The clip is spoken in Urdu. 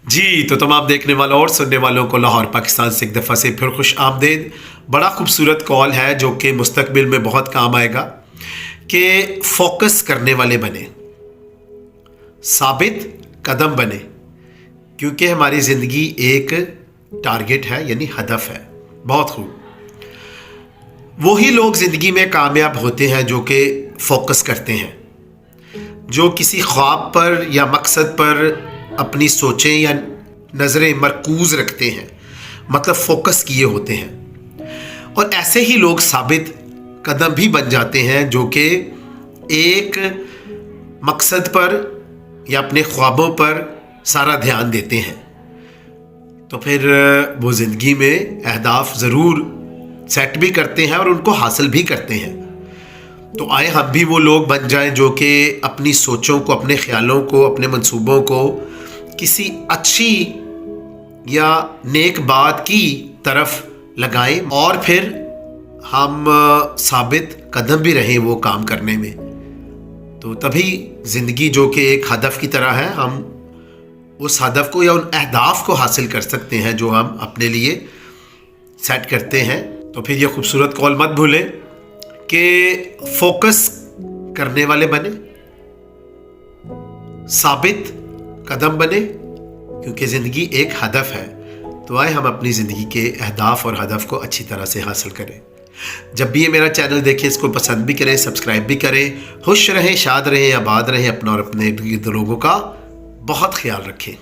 جی تو تمام دیکھنے والوں اور سننے والوں کو لاہور پاکستان سے ایک دفعہ سے پھر خوش آمدید۔ بڑا خوبصورت کال ہے جو کہ مستقبل میں بہت کام آئے گا کہ فوکس کرنے والے بنے، ثابت قدم بنے، کیونکہ ہماری زندگی ایک ٹارگٹ ہے، یعنی ہدف ہے۔ بہت خوب، وہی لوگ زندگی میں کامیاب ہوتے ہیں جو کہ فوکس کرتے ہیں، جو کسی خواب پر یا مقصد پر اپنی سوچیں یا نظریں مرکوز رکھتے ہیں، مطلب فوکس کیے ہوتے ہیں۔ اور ایسے ہی لوگ ثابت قدم بھی بن جاتے ہیں جو کہ ایک مقصد پر یا اپنے خوابوں پر سارا دھیان دیتے ہیں، تو پھر وہ زندگی میں اہداف ضرور سیٹ بھی کرتے ہیں اور ان کو حاصل بھی کرتے ہیں۔ تو آئے ہم بھی وہ لوگ بن جائیں جو کہ اپنی سوچوں کو، اپنے خیالوں کو، اپنے منصوبوں کو کسی اچھی یا نیک بات کی طرف لگائیں، اور پھر ہم ثابت قدم بھی رہیں وہ کام کرنے میں۔ تو تبھی زندگی جو کہ ایک ہدف کی طرح ہے، ہم اس ہدف کو یا ان اہداف کو حاصل کر سکتے ہیں جو ہم اپنے لیے سیٹ کرتے ہیں۔ تو پھر یہ خوبصورت کال مت بھولیں کہ فوکس کرنے والے بنے، ثابت قدم بنے، کیونکہ زندگی ایک ہدف ہے۔ تو آئے ہم اپنی زندگی کے اہداف اور ہدف کو اچھی طرح سے حاصل کریں۔ جب بھی یہ میرا چینل دیکھیں، اس کو پسند بھی کریں، سبسکرائب بھی کریں۔ خوش رہیں، شاد رہیں، آباد رہیں، اپنا اور اپنے لوگوں کا بہت خیال رکھیں۔